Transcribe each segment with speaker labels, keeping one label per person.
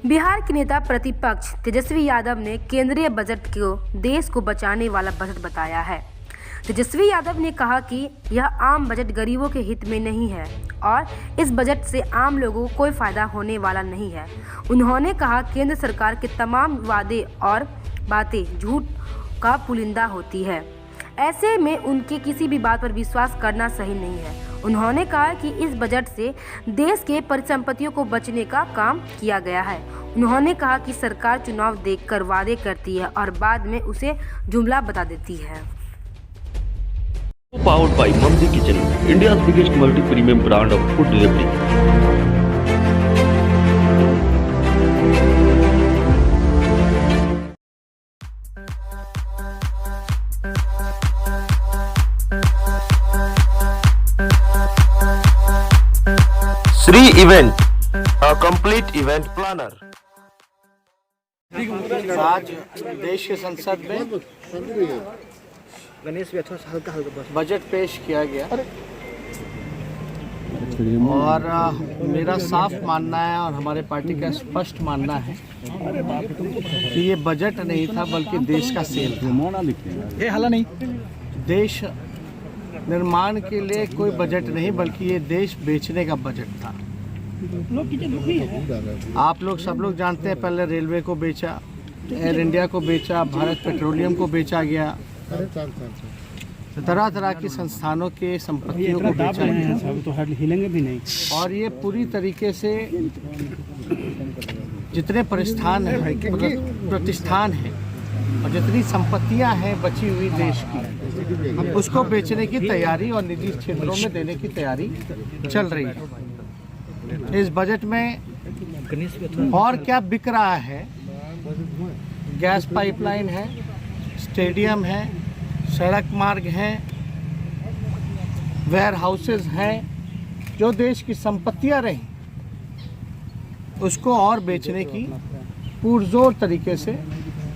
Speaker 1: बिहार के नेता प्रतिपक्ष तेजस्वी यादव ने केंद्रीय बजट को देश को बचाने वाला बजट बताया है। तेजस्वी यादव ने कहा कि यह आम बजट गरीबों के हित में नहीं है और इस बजट से आम लोगों को कोई फायदा होने वाला नहीं है। उन्होंने कहा केंद्र सरकार के तमाम वादे और बातें झूठ का पुलिंदा होती है, ऐसे में उनके किसी भी बात पर विश्वास करना सही नहीं है। उन्होंने कहा कि इस बजट से देश के परिसंपत्तियों को बचने का काम किया गया है। उन्होंने कहा कि सरकार चुनाव देखकर वादे करती है और बाद में उसे जुमला बता देती है।
Speaker 2: Powered by Mamdi Kitchen, India's biggest multi-premium brand of food delivery. Sri Event, a complete event planner.
Speaker 3: आज देश के संसद में बजट पेश किया गया और मेरा साफ मानना है और हमारे पार्टी का स्पष्ट मानना है कि ये बजट नहीं था बल्कि देश का सेल था। देश निर्माण के लिए कोई बजट नहीं बल्कि ये देश बेचने का बजट था। आप लोग सब लोग जानते हैं, पहले रेलवे को बेचा, एयर इंडिया को बेचा, भारत पेट्रोलियम को बेचा गया, तरह तरह की संस्थानों के संपत्तियों को बेचा गया।
Speaker 4: तो हिलेंगे भी नहीं।
Speaker 3: और ये पूरी तरीके से जितने प्रतिष्ठान हैं और जितनी संपत्तियां हैं बची हुई देश की, उसको बेचने की तैयारी और निजी क्षेत्रों में देने की तैयारी चल रही है। इस बजट में और क्या बिक रहा है? गैस पाइपलाइन है, स्टेडियम है, सड़क मार्ग हैं, वेयर हाउसेज हैं, जो देश की संपत्तियां रहीं उसको और बेचने की पुरजोर तरीके से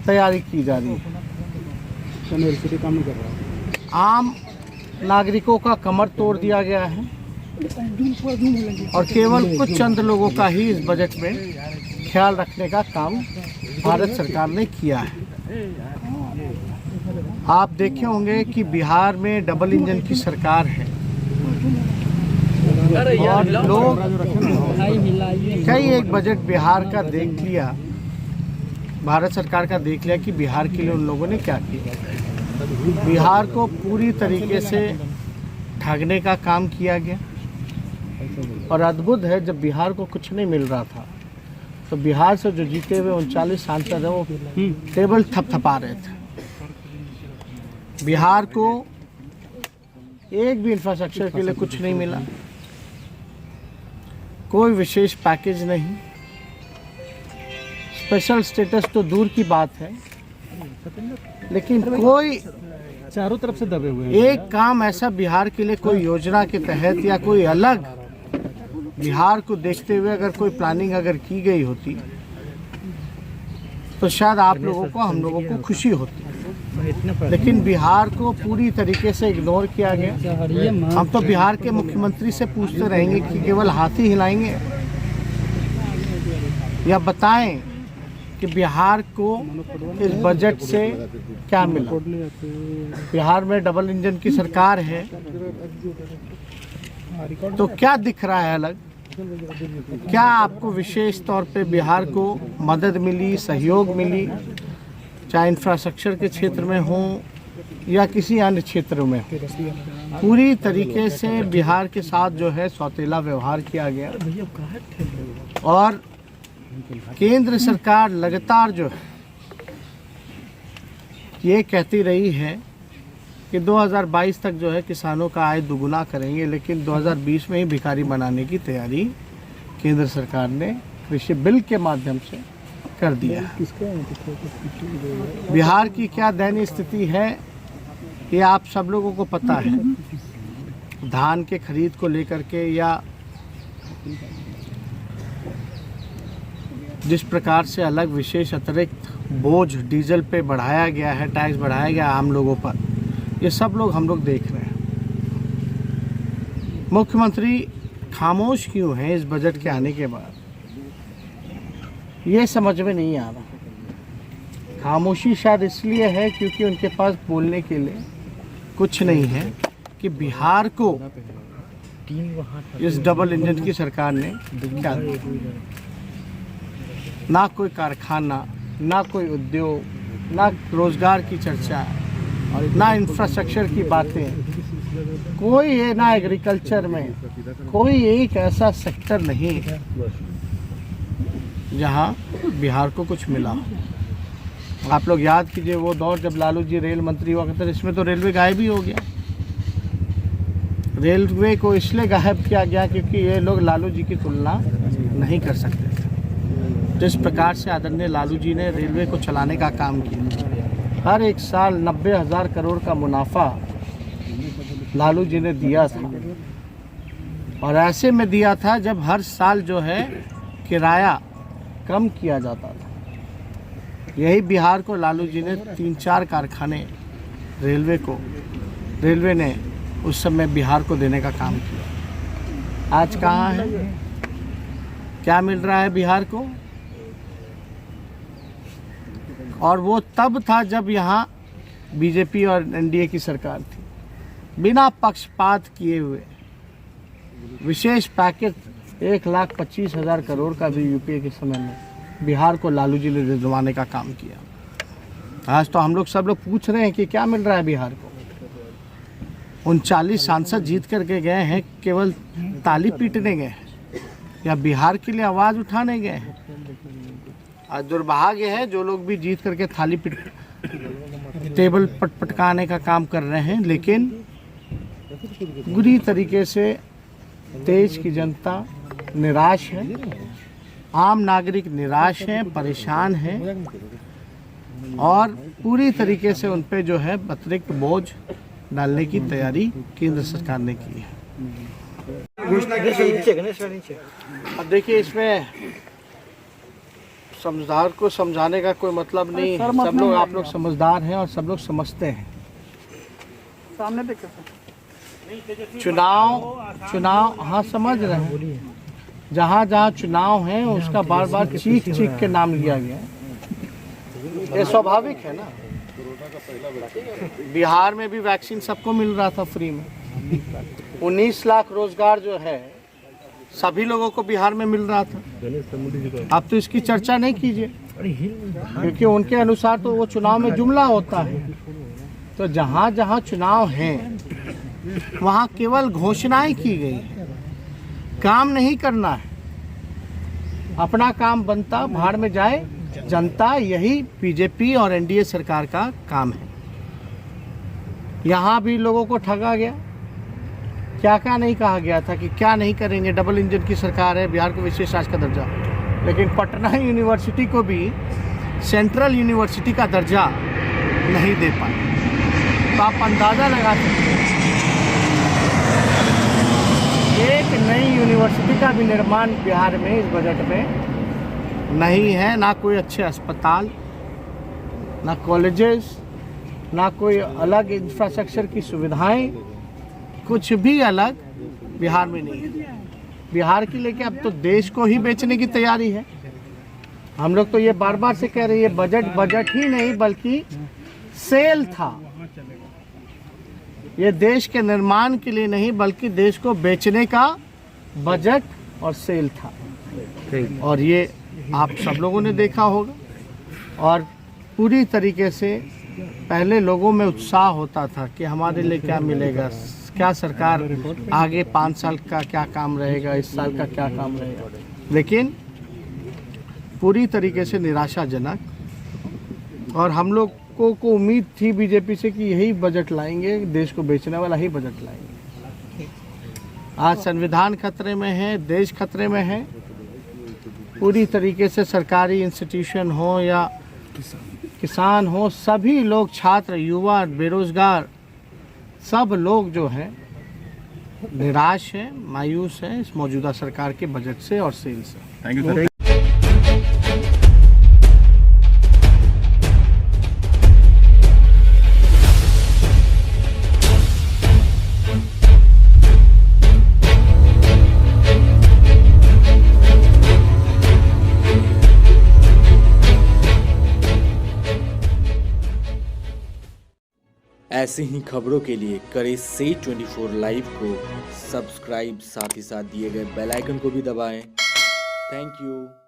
Speaker 3: तैयारी की जा रही है। आम नागरिकों का कमर तोड़ दिया गया है और केवल कुछ चंद लोगों का ही इस बजट में ख्याल रखने का काम भारत सरकार ने किया है। आप देखे होंगे कि बिहार में डबल इंजन की सरकार है और लोग कई एक बजट बिहार का देख लिया, भारत सरकार का देख लिया कि बिहार के लिए उन लोगों ने क्या किया। बिहार को पूरी तरीके से ठगने का काम किया गया और अद्भुत है, जब बिहार को कुछ नहीं मिल रहा था तो बिहार से जो जीते हुए 39 सांसद हैं वो टेबल थपथपा रहे थे। बिहार को एक भी इंफ्रास्ट्रक्चर के लिए कुछ नहीं मिला, कोई विशेष पैकेज नहीं, स्पेशल स्टेटस तो दूर की बात है, लेकिन कोई
Speaker 4: चारों तरफ से दबे हुए हैं।
Speaker 3: एक काम ऐसा बिहार के लिए कोई योजना के तहत या कोई अलग बिहार को देखते हुए अगर कोई प्लानिंग अगर की गई होती तो शायद आप लोगों को, हम लोगों को खुशी होती, लेकिन बिहार को पूरी तरीके से इग्नोर किया गया। हम तो बिहार के मुख्यमंत्री से पूछते रहेंगे कि केवल हाथ ही हिलाएंगे या बताएं कि बिहार को इस बजट से क्या मिला। बिहार में डबल इंजन की सरकार है तो क्या दिख रहा है अलग? क्या आपको विशेष तौर पे बिहार को मदद मिली, सहयोग मिली, चाहे इंफ्रास्ट्रक्चर के क्षेत्र में हो या किसी अन्य क्षेत्र में हो? पूरी तरीके से बिहार के साथ जो है सौतेला व्यवहार किया गया और केंद्र सरकार लगातार जो है ये कहती रही है कि 2022 तक जो है किसानों का आय दुगुना करेंगे, लेकिन 2020 में ही भिखारी बनाने की तैयारी केंद्र सरकार ने कृषि बिल के माध्यम से कर दिया है। बिहार की क्या दयनीय स्थिति है ये आप सब लोगों को पता है। धान के खरीद को लेकर के या जिस प्रकार से अलग विशेष अतिरिक्त बोझ डीजल पे बढ़ाया गया है, टैक्स बढ़ाया गया आम लोगों पर, ये सब लोग हम लोग देख रहे हैं। मुख्यमंत्री खामोश क्यों हैं इस बजट के आने के बाद? ये समझ में नहीं आ रहा। खामोशी शायद इसलिए है क्योंकि उनके पास बोलने के लिए कुछ नहीं है कि बिहार को इस डबल इंजन की सरकार ने क्या दिया। ना कोई कारखाना, ना कोई उद्योग, ना रोजगार की चर्चा, ना इंफ्रास्ट्रक्चर की बातें, कोई है ना एग्रीकल्चर में कोई एक ऐसा सेक्टर नहीं जहां बिहार को कुछ मिला। आप लोग याद कीजिए वो दौर जब लालू जी रेल मंत्री हुआ करते, इसमें तो रेलवे गायब ही हो गया। रेलवे को इसलिए गायब किया गया क्योंकि ये लोग लालू जी की तुलना नहीं कर सकते थे। जिस प्रकार से आदरणीय लालू जी ने रेलवे को चलाने का काम किया, हर एक साल 90,000 करोड़ का मुनाफा लालू जी ने दिया था, और ऐसे में दिया था जब हर साल जो है किराया कम किया जाता था। यही बिहार को लालू जी ने 3-4 कारखाने रेलवे ने उस समय बिहार को देने का काम किया। आज कहाँ है, क्या मिल रहा है बिहार को? और वो तब था जब यहाँ बीजेपी और एनडीए की सरकार थी। बिना पक्षपात किए हुए विशेष पैकेज 1,25,000 करोड़ का भी यूपीए के समय में बिहार को लालू जी ने दिलवाने का काम किया। आज तो हम लोग सब लोग पूछ रहे हैं कि क्या मिल रहा है बिहार को। 39 सांसद जीत करके गए हैं, केवल ताली पीटने गए हैं या बिहार के लिए आवाज़ उठाने गए हैं? आज दुर्भाग्य है जो लोग भी जीत करके थाली टेबल पटपटकाने का काम कर रहे हैं, लेकिन बुरी तरीके से देश की जनता निराश है, आम नागरिक निराश हैं, परेशान हैं, और पूरी तरीके से उन पे जो है अतिरिक्त बोझ डालने की तैयारी केंद्र सरकार ने की है। अब देखिए, इसमें समझदार को समझाने का कोई मतलब नहीं है। सब लोग, आप लोग समझदार हैं और सब लोग समझते हैं। सामने देखो, चुनाव हाँ समझ रहे हैं, जहाँ जहाँ चुनाव है उसका बार बार चीख के नाम लिया गया है। ये स्वाभाविक है ना। बिहार में भी वैक्सीन सबको मिल रहा था फ्री में। 19 लाख रोजगार जो है सभी लोगों को बिहार में मिल रहा था। अब तो इसकी चर्चा नहीं कीजिए, क्योंकि उनके अनुसार तो वो चुनाव में जुमला होता है। तो जहाँ जहाँ चुनाव है वहाँ केवल घोषणाएं की गई है, काम नहीं करना है। अपना काम बनता, भाड़ में जाए जनता, यही बीजेपी और एनडीए सरकार का काम है। यहाँ भी लोगों को ठगा गया। क्या क्या नहीं कहा गया था कि क्या नहीं करेंगे, डबल इंजन की सरकार है, बिहार को विशेष राज्य का दर्जा, लेकिन पटना यूनिवर्सिटी को भी सेंट्रल यूनिवर्सिटी का दर्जा नहीं दे पाए। तो आप अंदाज़ा लगा सकते हैं, एक नई यूनिवर्सिटी का भी निर्माण बिहार में इस बजट में नहीं है। ना कोई अच्छे अस्पताल, ना कॉलेजेस, ना कोई अलग इंफ्रास्ट्रक्चर की सुविधाएं, कुछ भी अलग बिहार में नहीं है। बिहार की लेके अब तो देश को ही बेचने की तैयारी है। हम लोग तो ये बार बार से कह रहे हैं, ये बजट ही नहीं बल्कि सेल था। ये देश के निर्माण के लिए नहीं बल्कि देश को बेचने का बजट और सेल था। और ये आप सब लोगों ने देखा होगा। और पूरी तरीके से पहले लोगों में उत्साह होता था कि हमारे लिए क्या मिलेगा, क्या सरकार आगे 5 साल का क्या काम रहेगा, इस साल का क्या काम रहेगा। लेकिन पूरी तरीके से निराशाजनक। और हम लोग को उम्मीद थी बीजेपी से कि यही बजट लाएंगे, देश को बेचने वाला ही बजट लाएंगे। आज संविधान खतरे में है, देश खतरे में है। पूरी तरीके से सरकारी इंस्टीट्यूशन हो या किसान हो, सभी लोग, छात्र, युवा, बेरोजगार, सब लोग जो है निराश है, मायूस है इस मौजूदा सरकार के बजट से और सेल से।
Speaker 5: Thank you sir. ऐसे ही खबरों के लिए करें से 24 लाइव को सब्सक्राइब, साथ ही साथ दिए गए बेल आइकन को भी दबाएं। Thank you.